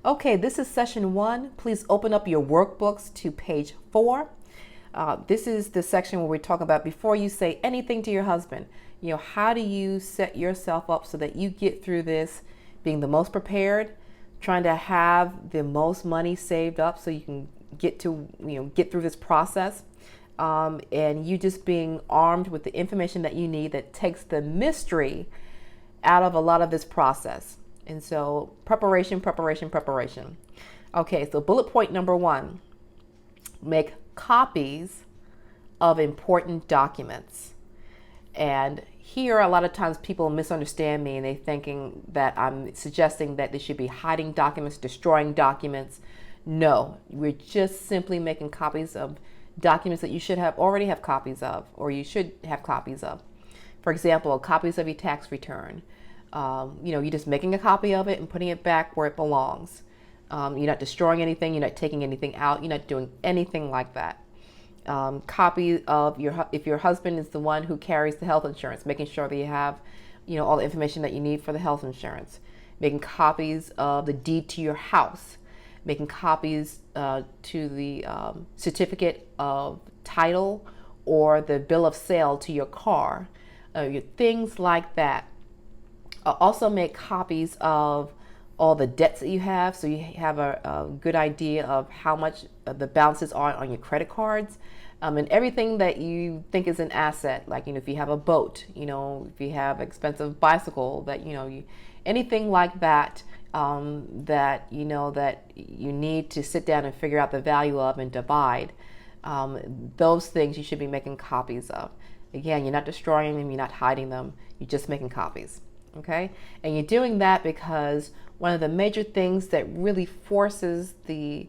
Okay, this is session 1. Please open up your workbooks to page 4. This is the section where we talk about before you say anything to your husband. How do you set yourself up so that you get through this being the most prepared, trying to have the most money saved up so you can get through this process, and you just being armed with the information that you need that takes the mystery out of a lot of this process. And so preparation. Okay, so bullet point number 1, make copies of important documents. And here, a lot of times people misunderstand me and they're thinking that I'm suggesting that they should be hiding documents, destroying documents. No, we're just simply making copies of documents that you should already have copies of, or you should have copies of. For example, copies of your tax return. You're just making a copy of it and putting it back where it belongs. You're not destroying anything. You're not taking anything out. You're not doing anything like that. Copy of if your husband is the one who carries the health insurance, making sure that you have, all the information that you need for the health insurance. Making copies of the deed to your house. Making copies to the certificate of title or the bill of sale to your car. Things like that. Also make copies of all the debts that you have, so you have a good idea of how much the balances are on your credit cards, and everything that you think is an asset, like if you have a boat, if you have an expensive bicycle, that anything like that, that you need to sit down and figure out the value of and divide. Those things you should be making copies of. Again, you're not destroying them, you're not hiding them, you're just making copies. Okay, and you're doing that because one of the major things that really forces the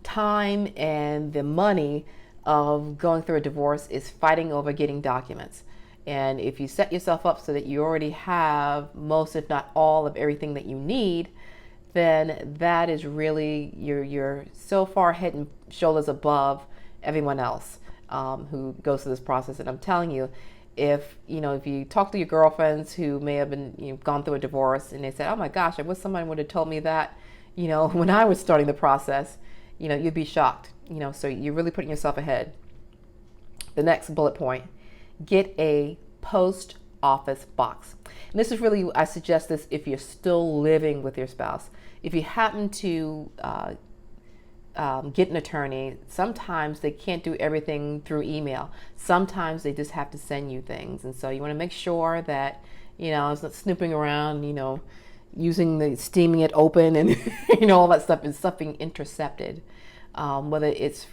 time and the money of going through a divorce is fighting over getting documents. And if you set yourself up so that you already have most, if not all, of everything that you need, then that is really, you're so far head and shoulders above everyone else who goes through this process. And I'm telling you, if you talk to your girlfriends who may have been gone through a divorce and they said, oh my gosh, I wish somebody would have told me that when I was starting the process, you'd be shocked. So you're really putting yourself ahead. The next bullet point, get a post office box. And this is really, I suggest this if you're still living with your spouse. If you happen to get an attorney, sometimes they can't do everything through email. Sometimes they just have to send you things. And so you want to make sure that, it's not snooping around, using steaming it open and, all that stuff is stuff being intercepted. Whether it's,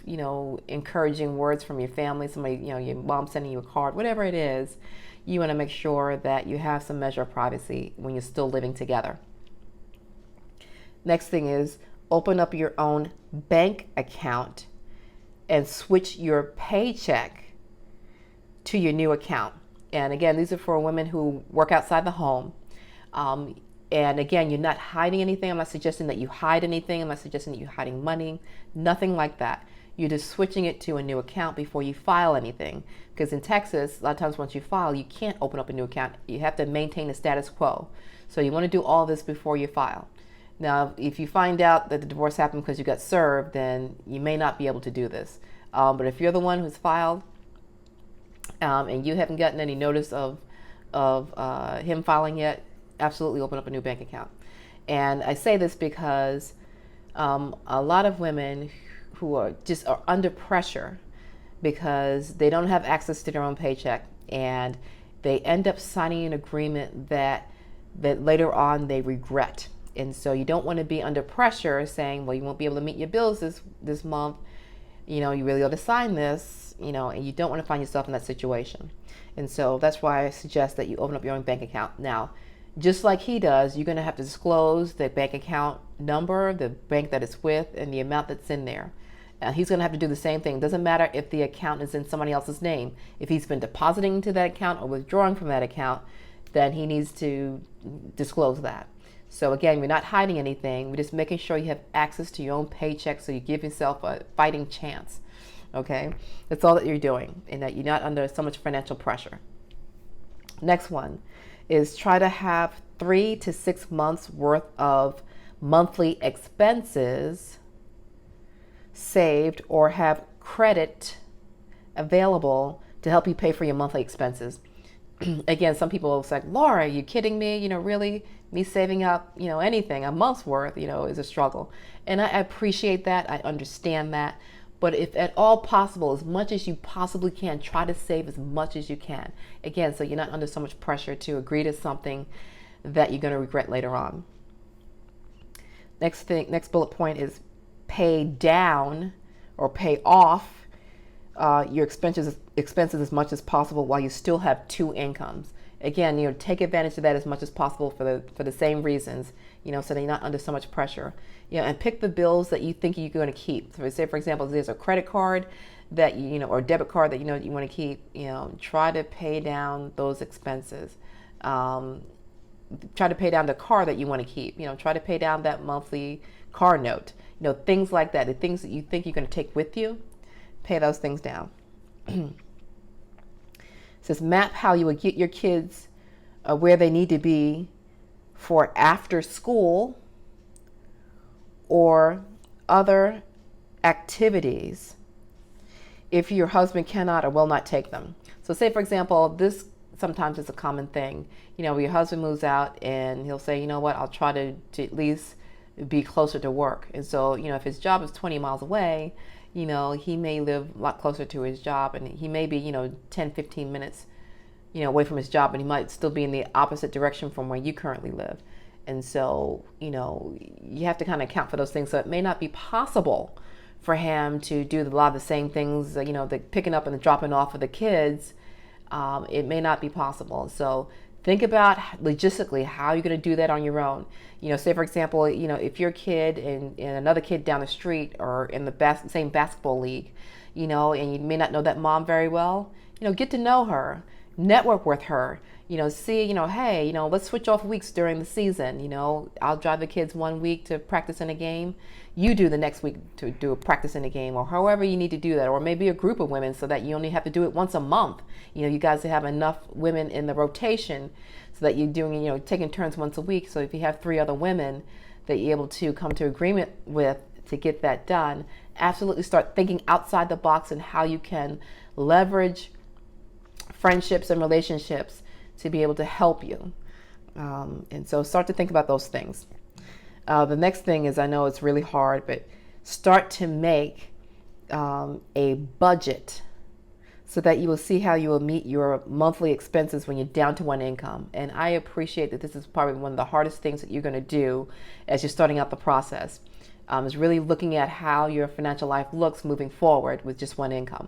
encouraging words from your family, somebody, your mom sending you a card, whatever it is, you want to make sure that you have some measure of privacy when you're still living together. Next thing is, open up your own bank account and switch your paycheck to your new account. And again, these are for women who work outside the home. And again, you're not hiding anything. I'm not suggesting that you hide anything. I'm not suggesting that you're hiding money. Nothing like that. You're just switching it to a new account before you file anything. Because in Texas, a lot of times once you file, you can't open up a new account. You have to maintain the status quo. So you want to do all this before you file. Now, if you find out that the divorce happened because you got served, then you may not be able to do this. But if you're the one who's filed and you haven't gotten any notice of him filing yet, absolutely open up a new bank account. And I say this because a lot of women who are under pressure because they don't have access to their own paycheck, and they end up signing an agreement that later on they regret. And so you don't want to be under pressure saying, well, you won't be able to meet your bills this month. You really ought to sign this, and you don't want to find yourself in that situation. And so that's why I suggest that you open up your own bank account. Now, just like he does, you're going to have to disclose the bank account number, the bank that it's with, and the amount that's in there. He's going to have to do the same thing. It doesn't matter if the account is in somebody else's name. If he's been depositing into that account or withdrawing from that account, then he needs to disclose that. So again, we're not hiding anything. We're just making sure you have access to your own paycheck so you give yourself a fighting chance. Okay? That's all that you're doing, and that you're not under so much financial pressure. Next one is try to have 3 to 6 months worth of monthly expenses saved or have credit available to help you pay for your monthly expenses. Again, some people will say, Laura, are you kidding me? Really, me saving up, anything, a month's worth, is a struggle. And I appreciate that. I understand that. But if at all possible, as much as you possibly can, try to save as much as you can. Again, so you're not under so much pressure to agree to something that you're going to regret later on. Next bullet point is pay down or pay off your expenses as much as possible while you still have two incomes. Again, take advantage of that as much as possible for the same reasons, so that you're not under so much pressure. And pick the bills that you think you're going to keep. So say, for example, there's a credit card that or a debit card that you want to keep. Try to pay down those expenses. Try to pay down the car that you want to keep. Try to pay down that monthly car note. Things like that. The things that you think you're going to take with you, pay those things down. It says map how you would get your kids where they need to be for after school or other activities if your husband cannot or will not take them. So say, for example, this sometimes is a common thing. Where your husband moves out and he'll say, you know what, I'll try to at least be closer to work. And so, if his job is 20 miles away, he may live a lot closer to his job, and he may be, 10, 15 minutes, away from his job, and he might still be in the opposite direction from where you currently live. And so, you have to kind of account for those things. So it may not be possible for him to do a lot of the same things, the picking up and the dropping off of the kids. It may not be possible. So think about logistically how you're going to do that on your own. Say, for example, if your kid and another kid down the street are in the same basketball league, and you may not know that mom very well, get to know her, network with her, see, hey, let's switch off weeks during the season. I'll drive the kids 1 week to practice in a game. You do the next week to do a practice in a game, or however you need to do that, or maybe a group of women so that you only have to do it once a month. You guys have enough women in the rotation so that you're doing, taking turns once a week. So if you have 3 other women that you're able to come to agreement with to get that done, absolutely start thinking outside the box and how you can leverage friendships and relationships to be able to help you. And so start to think about those things. The next thing is, I know it's really hard, but start to make a budget so that you will see how you will meet your monthly expenses when you're down to one income. And I appreciate that this is probably one of the hardest things that you're going to do as you're starting out the process, is really looking at how your financial life looks moving forward with just one income.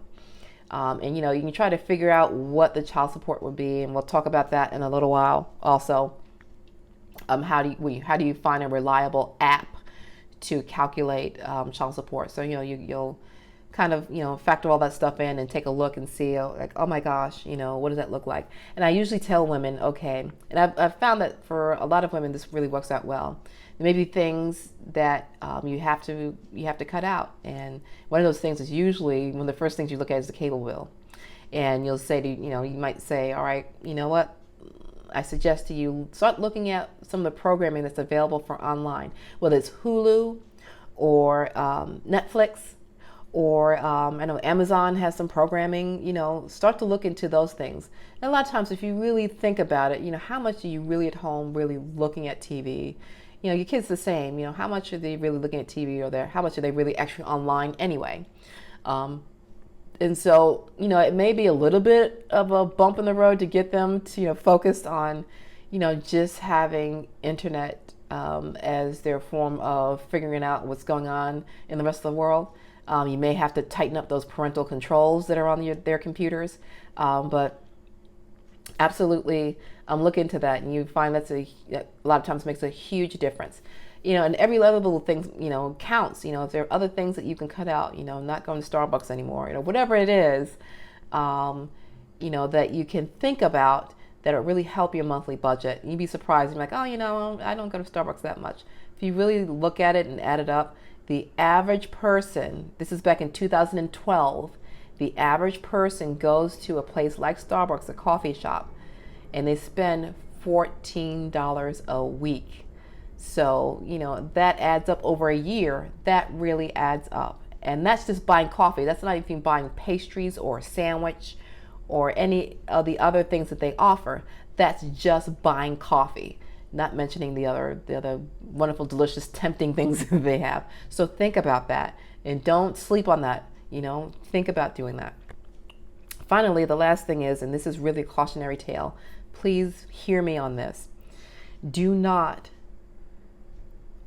And you can try to figure out what the child support would be, and we'll talk about that in a little while. Also, how do you find a reliable app to calculate child support? So you'll kind of factor all that stuff in and take a look and see, like, oh my gosh, what does that look like? And I usually tell women, okay, and I've found that for a lot of women this really works out well. There may be things that you have to cut out, and one of those things is usually one of the first things you look at is the cable bill. And you'll say to you might say, all right, you know what, I suggest to you start looking at some of the programming that's available for online, whether it's Hulu or Netflix, or I know Amazon has some programming. Start to look into those things. And a lot of times, if you really think about it, how much are you really at home really looking at TV? Your kids the same. How much are they really looking at TV, or how much are they really actually online anyway? And so, it may be a little bit of a bump in the road to get them to, focused on, just having internet as their form of figuring out what's going on in the rest of the world. You may have to tighten up those parental controls that are on their computers, but absolutely look into that, and you find a lot of times makes a huge difference. And every little thing, counts. If there are other things that you can cut out, not going to Starbucks anymore, whatever it is, that you can think about that will really help your monthly budget. You'd be surprised. You're like, oh, I don't go to Starbucks that much. If you really look at it and add it up, the average person, this is back in 2012, the average person goes to a place like Starbucks, a coffee shop, and they spend $14 a week. So, that adds up over a year. That really adds up. And that's just buying coffee. That's not even buying pastries or a sandwich or any of the other things that they offer. That's just buying coffee, not mentioning the other wonderful, delicious, tempting things that they have. So think about that and don't sleep on that. Think about doing that. Finally, the last thing is, and this is really a cautionary tale, please hear me on this. Do not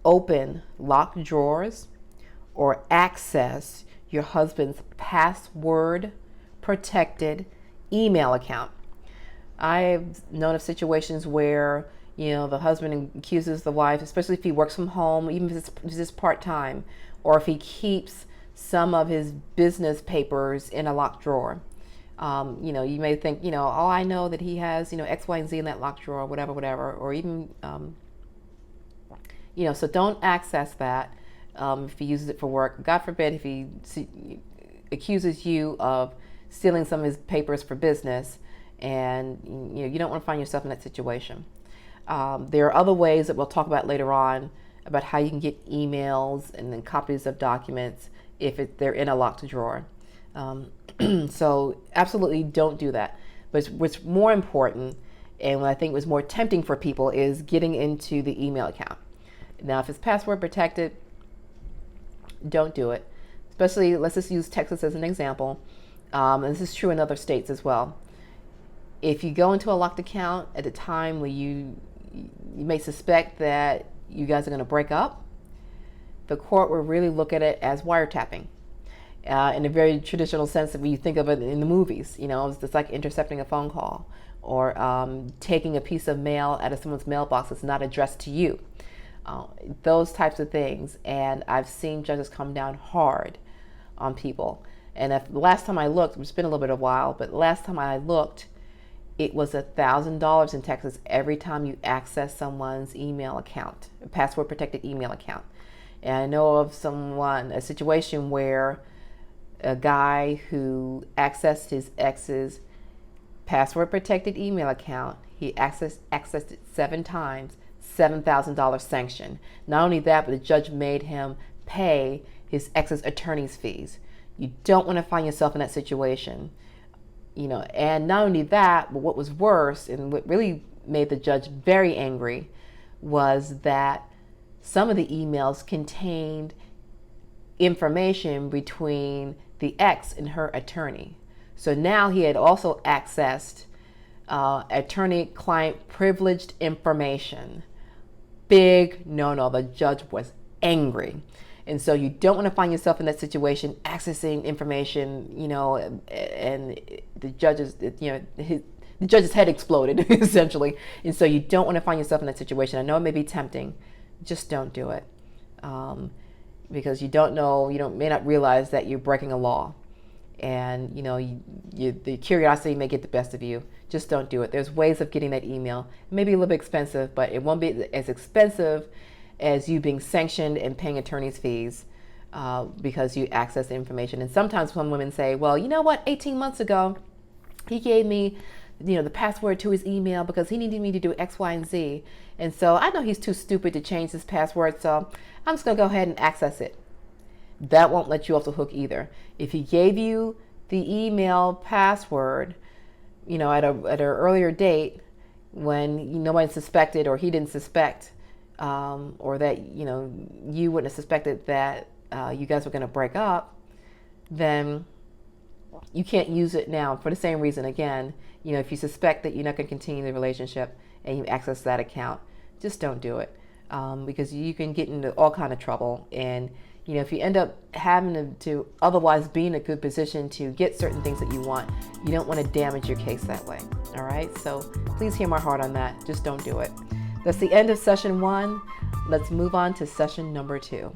open locked drawers or access your husband's password protected email account. I've known of situations where, the husband accuses the wife, especially if he works from home, even if it's just part-time, or if he keeps some of his business papers in a locked drawer. You may think, oh, I know that he has, X, Y, and Z in that locked drawer, whatever, or even, so don't access that if he uses it for work. God forbid if he accuses you of stealing some of his papers for business, and you don't want to find yourself in that situation. There are other ways that we'll talk about later on about how you can get emails and then copies of documents if they're in a locked drawer. So absolutely don't do that. But what's more important, and what I think was more tempting for people, is getting into the email account. Now, if it's password protected, don't do it. Especially, let's just use Texas as an example. And this is true in other states as well. If you go into a locked account at a time where you may suspect that you guys are going to break up, the court will really look at it as wiretapping. In a very traditional sense that we think of it in the movies. It's like intercepting a phone call or taking a piece of mail out of someone's mailbox that's not addressed to you. Those types of things. And I've seen judges come down hard on people. And the last time I looked, it's been a little bit of a while, but last time I looked, it was $1,000 in Texas every time you access someone's email account, a password protected email account. And I know of a situation where a guy who accessed his ex's password protected email account, he accessed it 7 times, $7,000 sanction. Not only that, but the judge made him pay his ex's attorney's fees. You don't want to find yourself in that situation. And not only that, but what was worse and what really made the judge very angry was that some of the emails contained information between the ex and her attorney. So now he had also accessed attorney-client privileged information. Big no. The judge was angry. And so you don't want to find yourself in that situation, accessing information, and the judge's head exploded, essentially. And so you don't want to find yourself in that situation. I know it may be tempting. Just don't do it. Because you don't know, may not realize that you're breaking a law. And, the curiosity may get the best of you. Just don't do it. There's ways of getting that email. It may be a little bit expensive, but it won't be as expensive as you being sanctioned and paying attorney's fees because you access the information. And sometimes some women say, well, you know what, 18 months ago, he gave me the password to his email because he needed me to do X, Y, and Z. And so I know he's too stupid to change his password, so I'm just going to go ahead and access it. That won't let you off the hook either. If he gave you the email password, at an earlier date when nobody suspected or he didn't suspect, or that you wouldn't have suspected that you guys were going to break up, then you can't use it now for the same reason. Again, if you suspect that you're not going to continue the relationship and you access that account, just don't do it, because you can get into all kind of trouble. And if you end up having to otherwise be in a good position to get certain things that you want, you don't want to damage your case that way. All right, so please hear my heart on that. Just don't do it. That's the end of session 1. Let's move on to session number 2.